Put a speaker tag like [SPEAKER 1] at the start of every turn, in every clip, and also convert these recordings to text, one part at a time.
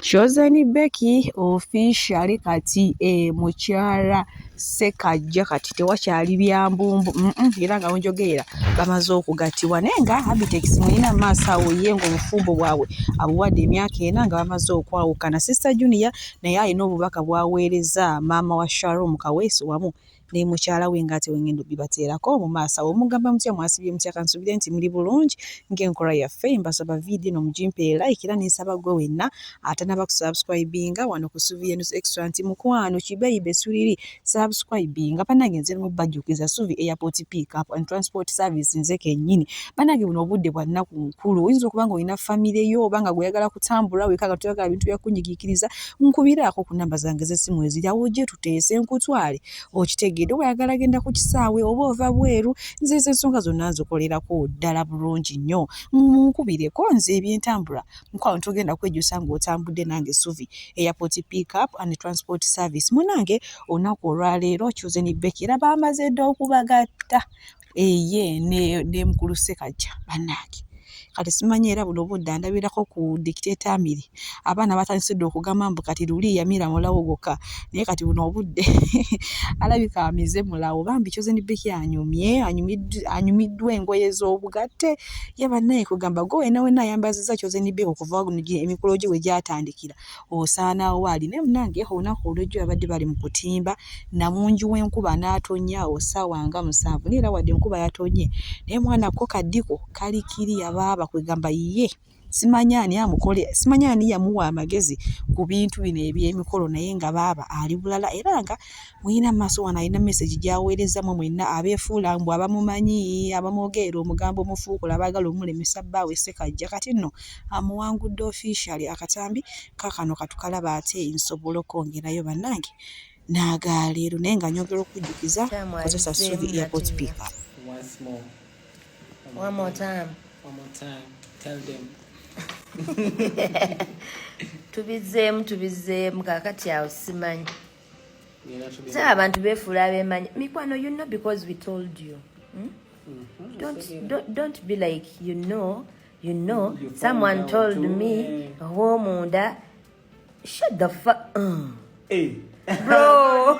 [SPEAKER 1] Chosen Becky officially kati mukyala Ssekaggya kati tewakyali byambumbu era nga wenjogeera bamaze okugattibwa naye nga Abitex mulina maaso awo ye ng'obufumbo bwabwe abuwadde emyaka 4 nga bamaze okwawukana. Sister Junior naye alina obubaka bwaweereza maama wa Sharon Kaweesi wamu ne mukyala we ngate wengendo bibateerako mu maaso awo. Mugamba mutya, mwasibye mutya? Kansubire nti muli bulungi ng'enkola yaffe. Mbasaba video no mugimpe like era n'ensaba gwe wenna atanaba kusubscribinga wano ku Suvi News Extra nti mukwano kibeyibe suliri subscribinga banange nze mu bajjukiza Suvi Airport Pick Up and Transport Service nze kennyini. Banange buno obudde bwa nnaku nkulu oyinza okuba nga olina famire yo obanga gweyagala kutambula weka nga tuyagala bintu byakunyigiikiriza nkubiraako ku namba zange z'essimu eziri awo gye tuteese nkutwale okitegedde weyagala genda ku kisaawe oba ova bweru nze ensonga zonna nzikolerako ddala bulungi nnyo nkubireko nze ebyentambula nkwalo ntogenda kwejjusa ng'otambudde nange Suvi Airport Pick Up and Transport Service. Munange olunaku olwaleero Chosen Becky era bamaze dda okubagatta ye ne mukulu Ssekaggya bannange. Kati simanyi era buno budde ndabirako ku dictator Amiri abaana batandisedde okugamba mbu kati luli yamira mulawo gokka naye kati buno obudde alabika amize mulawo bambi Chosen Becky anyumiddwa engoye z'obugatte ye bannaye kugamba gwe nawe nayambaziza Chosen Becky okuva emikolo gye we gyatandikira osaana waali ne munange olunaku olw'ejjo abadde bali mu kutimba namunju w'enkuba n'atonya osawanga 7 neera wadde enkuba yatonye naye mwana ko kaddiko kali kiri abaaba kwegamba ye simanyani amukole simanyani yamuwa amagezi ku bintu bino eby'emikolo naye nga baaba ali bulala era nga mwina maaso wana alina message gyaweerezamu mwenna abeefuula mbu abamumanyi abamwogerera omugambo omufuukula abaagala omulemesa bbaawe Ssekaggya kati nno amuwangudde officially akatambi kakano katukalaba ate nsobola okwongerayo bannange naagaleero naye nga nyongera okujjukiza kozesa Suvi Airport Pick Up.
[SPEAKER 2] One more time.
[SPEAKER 3] Tell them.
[SPEAKER 2] Tubizeemu kakati awo simanyi. Saba abantu beefuula abeemanyi. Mikwano, you know because we told you. Don't be like you know. Someone told me munda. Shut the fuck.
[SPEAKER 3] Hey.
[SPEAKER 2] Bro.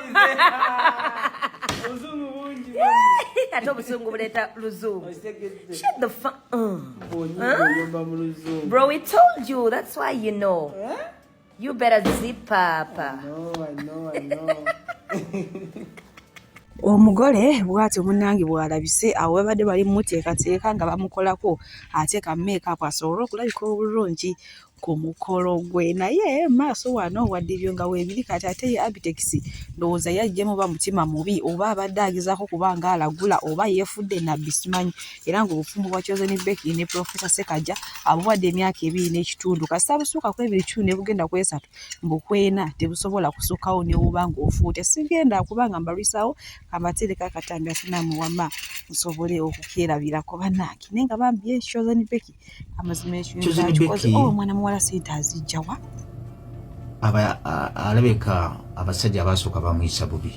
[SPEAKER 2] Ate obusungu buleeta luzungu. Shut the fuck Bro, we told you. That's why you know. You better zip up.
[SPEAKER 3] I know.
[SPEAKER 1] Omugole bw'atyo munnange bw'alabise awo babadde bali muteekateeka nga bamukolako ateeka make-up asobole okulabika obulungi ku mukolo gwe naye maaso wano wadde ebyo nga weebiri kati ate ye Abitex ndowooza yajjemu ba mutima mubi oba abadde agezaako kuba nga alagula oba yeefudde nabbi simanyi era ng'obufumbo bwa Chosen Becky ne Professor Ssekaggya abuwadde emyaka 2 n'ekitundu kasita abusukka ku 2 ne bugenda ku 3 mbukwena tebusobola kusukkawo ne buba ng'ofuute sigenda kubanga mbalwisawo amatereka akatambi asinamu wama nsobole okukerabirako bannange naye nga bambi Chosen Becky amazima ekintu mwana muwala sente azijjawa
[SPEAKER 4] alabeka abasajja abasooka bamuyisa bubi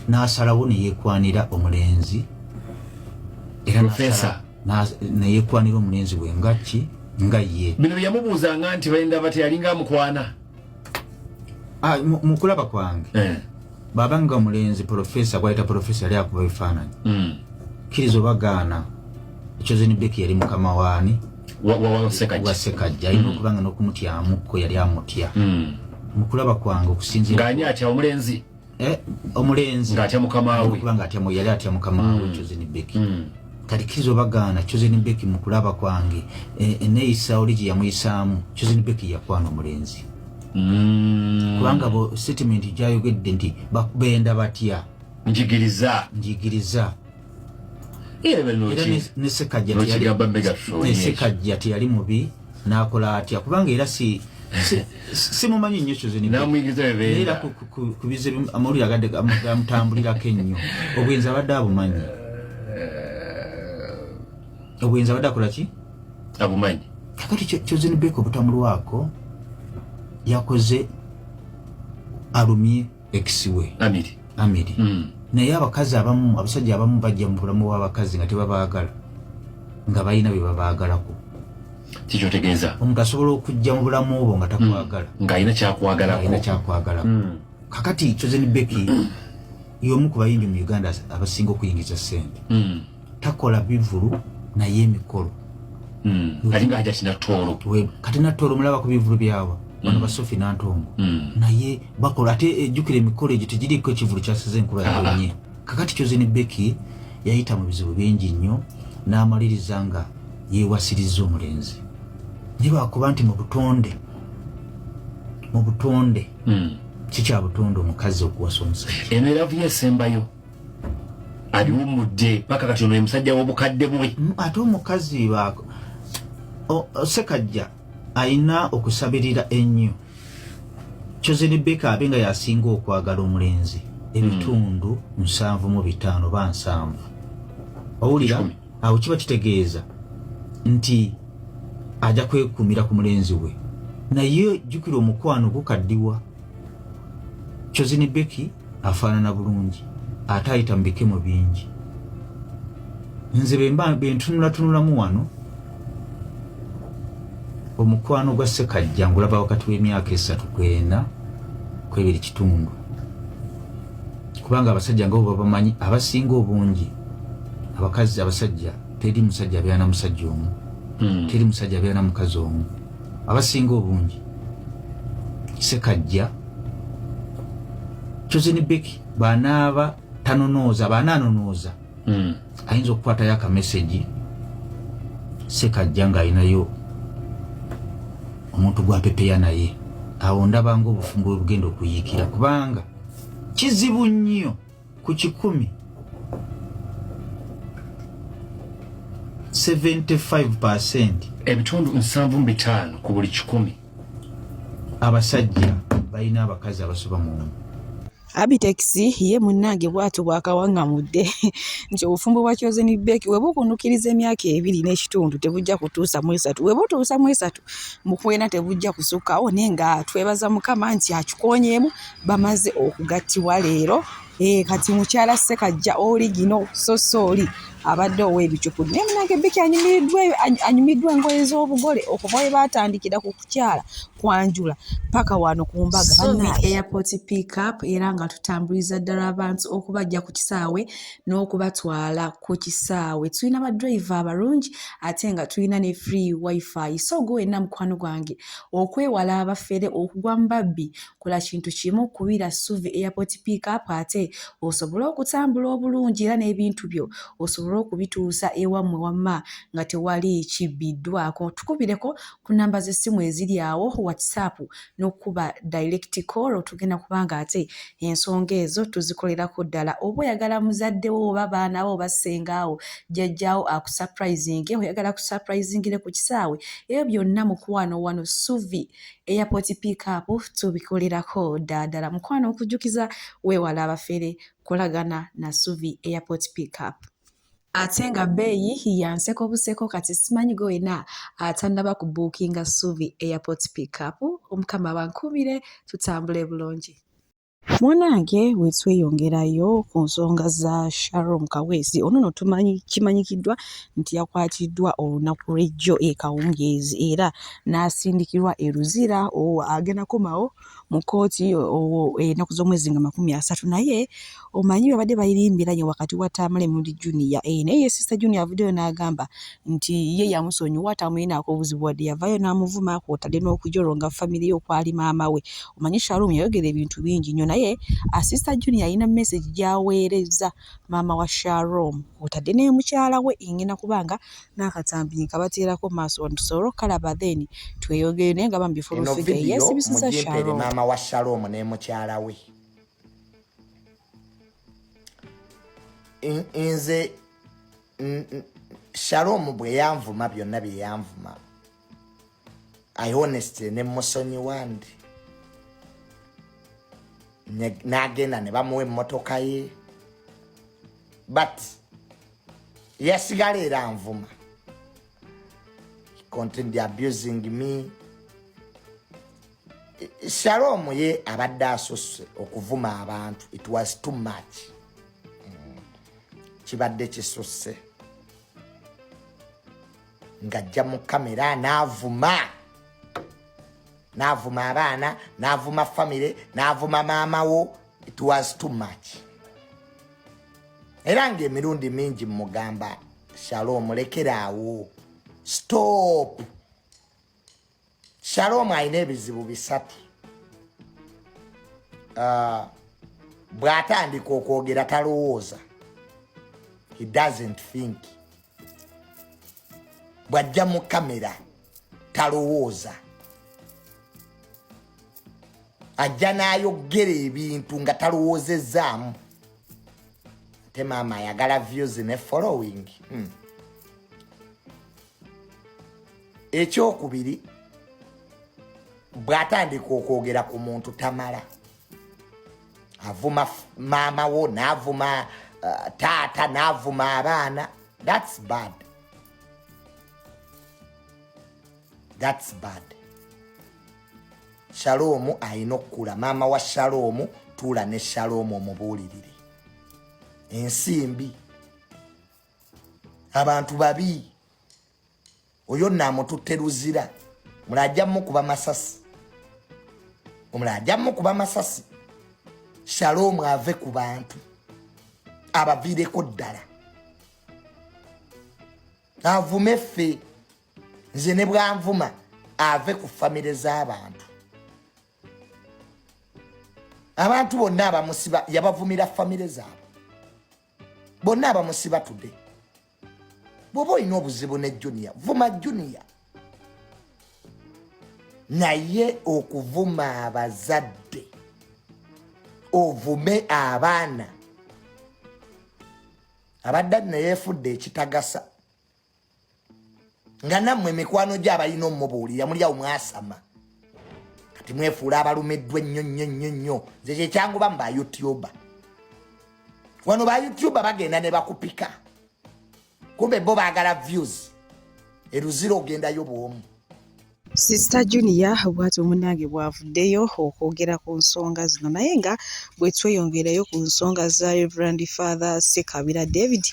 [SPEAKER 4] n'asalawo ne yeekwanira omulenzi era neyeekwanira omulenzi we nga ye
[SPEAKER 5] bino yamubuuzanga nti bayinda bati yalinga amukwana
[SPEAKER 4] mu kulaba kwange babanga omulenzi profesa gwayita profesa yali akuba ebifaananyi kkiriza obagaana Chosen Becky yali mukama waani wa Ssekaggya alina okubanga n'okumutyamuko yali amutya mu kulaba kwange okusinzira
[SPEAKER 5] ng'ani atya omulenzi
[SPEAKER 4] omulenzi
[SPEAKER 5] ng'atya mukama we
[SPEAKER 4] kubanga yali atya mukama we Chosen Becky kati kkiriza obagaana Chosen Becky mu kulaba kwange eneeyisa oli gye yamuyisaamu Chosen Becky yakwana omulenzi kubanga bo statement gyayogedde nti benda batya njigiriza ne Ssekaggya teyali mubi n'akola atya kubanga era simumanyi nnyo Chosen Becky era kubize amawulire agadde gamutambulirako ennyo obwenzi abadde abumanyi obwenzi abadde akola ki
[SPEAKER 5] abumanyi
[SPEAKER 4] kakati Chosen Becky obutamulwako yakoze alumye ex-we Amiri naye abakazi abamu abasajja abamu bajja mu bulamu bw'abakazi nga tebabaagala nga balina bye babaagalako
[SPEAKER 5] Kichotegeeza
[SPEAKER 4] omuntu asobola okujja mu bulamu obwo nga takwagala
[SPEAKER 5] ng'alina
[SPEAKER 4] kyakwagala kakati Chosen Becky y'omu ku bayimbi mu Uganda abasinga okuyingiza ssente takola bivulu naye emikolo
[SPEAKER 5] alinga ajja kina toolo
[SPEAKER 4] kati na toolo mulaba ku bivulu byawa bano basofi nantongo naye bakola ate ejjukira emikolo egyo tegiriko ekivulu kyasize enkula yabonye kakati Chosen Becky yayita mu bizibu bingi nnyo n'amaliriza nga yeewasiriza omulenzi nibakuba nti mu butonde kikya butonde omukazi okuwasa omusajja
[SPEAKER 5] eno eravu yesembayo aliwumudde paka kati ono musajja w'obukadde bwe
[SPEAKER 4] ate omukazi baako Sekajja ayina okusabirira ennyo Chosen Becky abe nga yasinga okwagala omulenzi ebitundu 7.5 ba 7 owulira awo kiba kitegeeza nti ajja kwekumira ku mulenzi we naye jjukira omukwano gukaddiwa Chosen Becky afaanana bulungi ate ayita mu bikemo bingi nze bentunulatunulamu wano omukwano gwa Sekajja ngulaba wakati w'emyaka 3 kwena kwebiri kitundu kubanga abasajja nga bo bamanyi abasinga obungi abakazi abasajja teri musajja abeera na musajja omu teri musajja abeera na mukazi omu abasinga obungi Sekajja Chosen Becky banaaba bananonooza ayinza okukwatayo akameseji Sekajja ng'alinayo omuntu gwapepeya naye awo ndabanga obufumbo obugenda okuyiikira kubanga kizibu nnyo ku 100 75%
[SPEAKER 5] ebitundu 7.5 ku buli 100
[SPEAKER 4] abasajja balina abakazi abasoba mu
[SPEAKER 1] Abitex ye munnange bwatu bwakawangamudde nti obufumbo bwa Chosen Becky we bukunukiriza emyaka 2 n'ekitundu tebujja kutuusa mu 3 we butuusa mu 3 mu kwena tebujja kusukkawo nenga twebaza Mukama nti akikonyeemu bamaze okugattibwa leero kati mukyala Sekajja origino sosoli abadde ow'ebicuku naye munnange Becky anyumiddwa engoye z'obugole okuva we baatandikira ku kukyala kwanjula paka wano ku mbaga bannange airport pick up era nga tutambuliza ddala abantu okubajja ku kisaawe n'okubatwala ku kisaawe tulina badriver abalungi ate nga tulina ne free wifi so gwe wenna mukwano gwange okwewala abafere okugwa mbabbi kola kintu kimu kubira Suvi airport pick up ate osobola okutambula obulungi era n'ebintu byo osobola okubituusa ewammwe wamma nga tewali kibbiddwako tukubireko ku namba z'essimu eziri awo WhatsApp n'okuba direct call tugenda kubanga ate ensonga ezo tuzikolerako ddala oba oyagala muzaddewo oba baanawo oba ssengaawo jjajjaawo akusurprising oyagala kusurprisingire ku kisaawe ebyo byonna mukwano wano Suvi airport pick up tubikolerako ddala mukwano okujjukiza weewala abafere kolagana na Suvi airport pick up ate nga bbeeyi yanseko buseko kati simanyi gwe wena atannaba ku bookinga Suvi airport pick up omukama bankubire tutambule bulungi Mwanange wetweyongerayo ku nsonga za Sharon Kaweesi ono kimanyikiddwa nti yakwatiddwa olunaku lw'ejjo Kawungeezi era n'asindikirwa e Luzira agenda komawo mu kkooti ennaku z'omwezi nga 30 naye omanyi babadde bayirimbira nnyo wakati wa Tamale Mundi Junior naye Sister Junior avuddeyo n'agamba nti ye yamusonyiwa tamulinaako obuzibu wadde yavaayo n'amuvuma kw'otadde n'okujolonga famire y'okwali maama we omanyi Sharon yayogera ebintu bingi nnyo naye Sister Junior alina message gyaweereza maama wa Sharon otadde ne mukyala we ingena kubanga n'akatambi nkabateerako maaso tusobole okalaba then tweyogere naye nga bambi fulufiga yesibisiza Sharon
[SPEAKER 6] maama wa Sharon ne mukyala we nze Sharon bwe yanvuma byonna bye yanvuma I honestly ne musonyi wandi n'agenda ne bamuwa emmotoka ye but yasigala era anvuma he continued abusing me Shalom ye abadde asusse okuvuma abantu it was too much kibadde kisusse ng'ajja mu kamera n'avuma abaana, n'avuma famire, n'avuma maama wo. It was too much. Era ng'emirundi mingi mugamba Shalom lekeraawo. Stop. Shalom alina ebizibu bisatu. Bw'atandika okwogera talowooza. He doesn't think. Bw'ajja mu kamera talowooza. Ajja n'ayogera ebintu nga talowoozezaamu. Ate maama ayagala views ne following. Ekyokubiri, bw'atandika okwogera ku muntu tamala. Avuma maama wo, n'avuma taata, n'avuma abaana. That's bad. That's bad. Shalom ayina okukula. Maama wa Shalom tuula ne Shalom omubuulirire. Ensimbi. Abantu babi. Oyo naamututte luzira. Mulajja mukuba masasi. Omulajja mukuba masasi. Shalom ave ku bantu. Abaviireko ddala. Avume ffe. Nze ne bwanvuma ave ku famire z'abantu. Abantu bonna abamusiba yabavumira famire zaabwe. Bonna abamusiba tudde. Bw'oba olina obuzibu ne Junior, vuma Junior. Naye okuvuma abazadde, ovume abaana, abadde neyeefudde ekitagasa. Nga nammwe mikwano gy'abalina omubuulira muli awo mwasama. Kati mwefuula abalumiddwa ennyo. Nze kyekyanguba mu ba YouTuber. Wano ba YouTuber bagenda ne bakupika. Kumbe bo baagala views. Eruziro ogendayo bw'omu.
[SPEAKER 1] Sister Junior bw'ati omunnange bw'avuddeyo okwogera ku nsonga zino, naye nga bwe tweyongerayo ku nsonga za Reverend Father Ssekabira David,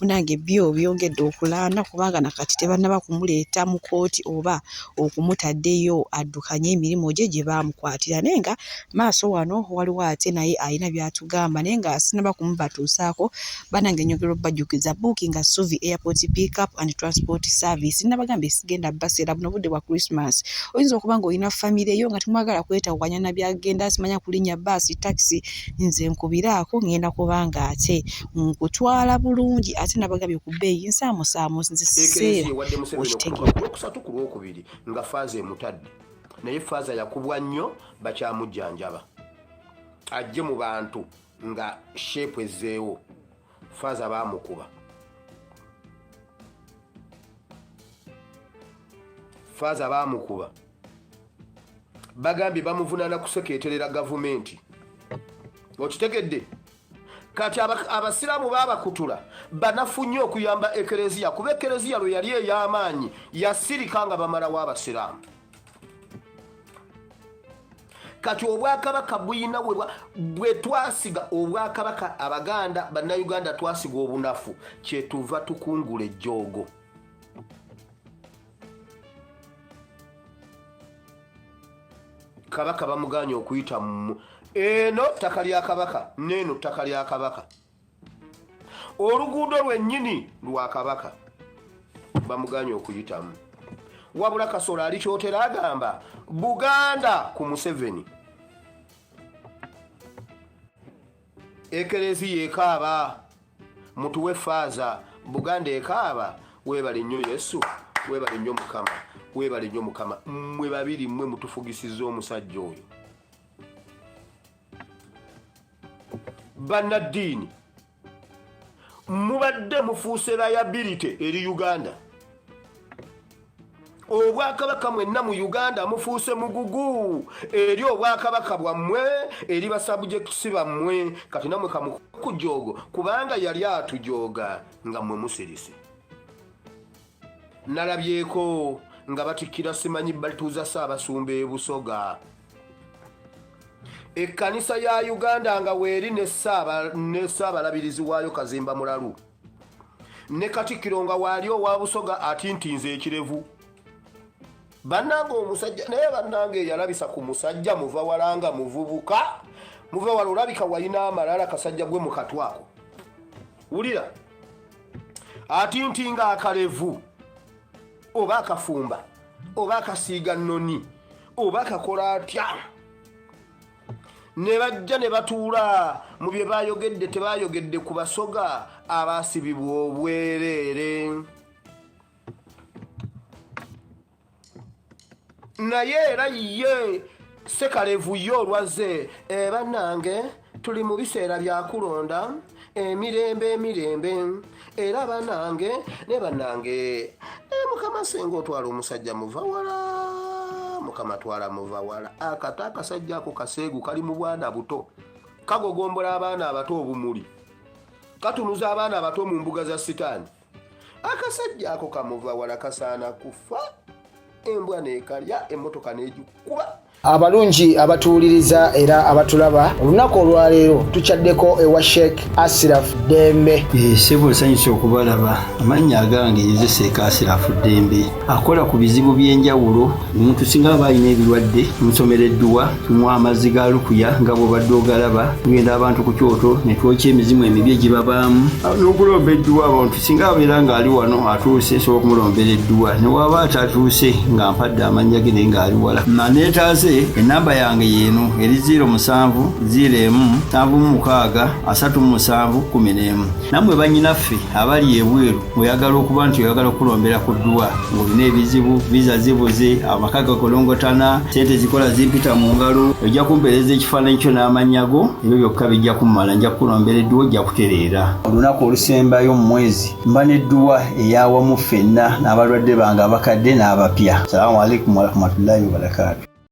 [SPEAKER 1] munnange byo byongedde okulaana kubanga nakati tebannaba kumuleeta mu kooti oba okumutaddeyo addukanye emirimu gye gye baamukwatira. Naye nga maaso wano waliwo ate naye alina by'atugamba, naye nga sinaba kumubatuusaako. Bannange nyongera obbajjukiza booking nga Suvi Airport Pickup and Transport Service. Nabagambye sigenda baseera buno budde bwa Christmas. Oyinza okuba ng'olina famire yo nga temwagala kwetawanya na byagenda, simanya kulinnya baasi taxi, nze nkubiraako ngenda kubanga ate nkutwala bulungi ate nabagambye ku bbeeyi nsaamusaamu nze siseera okitegeera.
[SPEAKER 7] Okusatu ku lwokubiri nga Faaza emutadde, naye Faaza yakubwa nnyo bakyamujjanjaba. Ajje mu bantu nga sheepu ezzeewo, Faaza baamukuba. Faaza baamukuba. Bagambye bamuvunaana kusekeeterera gavumenti. Okitegedde? Kati abasiraamu baabakutula banafu nnyo okuyamba ekereziya, kuba ekereziya lwe yali ey'amaanyi yasirika nga bamalawo abasiraamu. Kati obwakabaka buyina bwe twasiga obwakabaka Abaganda, Bannayuganda twasiga obunafu, kyetuva tukungula ejjoogo. Kabaka bamuganye okuyita eno ttaka lya kabaka, neeno ttaka lya kabaka. Oluguudo lwennyini lwa kabaka bamuganye okuyitamu. Wabula Kasolo alikyotera agamba Buganda ku Museveni. Ekereziya ekaaba, mutuwe Faaza. Buganda ekaaba, weebale nnyo Yesu, weebale nnyo Mukama, weebale nnyo Mukama. Mmwe babiri mmwe mutufugisizza omusajja oyo. Bannaddiini mubadde mufuuse liability eri Uganda. Obwakabaka mwenna mu Uganda mufuuse mugugu eri obwakabaka bwammwe, eri basabujekisi bammwe. Kati namwe kamukujoogo kubanga yali atujooga nga mmwe musirise. Nalabyeko nga batikkira simanyi balituuza Ssaabasumba e Busoga. Ekkanisa ya Uganda nga weeri ne Ssaabalabirizi waayo Kazimba Mulalu. ne Katikkiro nga waali owa Busoga atintinze ekirevu. Bannange omusajja naye bannange yalabisa ku musajja muva walanga muvubuka muva wala olabika walina amalala kasajja gwe mu katwako. Wulira atintinga akalevu oba akafumba oba akasiiga nnoni oba akakola atya ne bajja ne batuula mu bye baayogedde tebaayogedde ku Basoga abaasibibwa obwereere. Naye era ye Sekalevu ye olwaze bannange tuli mu biseera bya kulonda emirembe era bannange ne bannange Mukama senga otwala omusajja muva wala Mukama twala muva wala akata akasajja ako kaseegu kali mu bwana buto kagogombola abaana abato obumuli katunuza abaana abato mu mbuga za sitaani akasajja ako kamuva wala kasaana kufa embwa nekalya emmotoka negikuba.
[SPEAKER 8] Abalungi abatuuliriza era abatulaba olunaku olwaleero tukyaddeko ewa Sheikh Ashraf Dembe.
[SPEAKER 9] Sebo sanyusa okubalaba amannya agange Seeka Ashraf Dembe akola ku bizibu by'enjawulo omuntu singa balina ebirwadde musomereddwa tumwa amazzi ga lukuya nga bw'obadde ogalaba tugenda abantu ku kyoto ne twokya emizimu emibi egibabaamu n'okulomba edduwa abantu singa abeera ng'ali wano atuuse sobola okumulombeera edduwa ne waba atatuuse nga mpadde amannya ge naye ng'ali wala maneetaase enamba yange yeno eri 0707363711 namwe bannyinaffe abali ebweru oyagala okuba nti oyagala okulombera ku dduwa ng'olina ebizibu viza zibuze amaka gakolongotana sente zikola zimpita mu ngalo ojja kumpeereza ekifaananyi kyo n'amanyago ebyo byokka bijja kummala nja kukulombera edduwa ojja kutereera olunaku olusembayo mu mwezi mba n'edduwa eyawamu ffenna n'abalwadde bange abakadde n'abapya. Salaamu alaikum warahmatullahi wabarakatuh.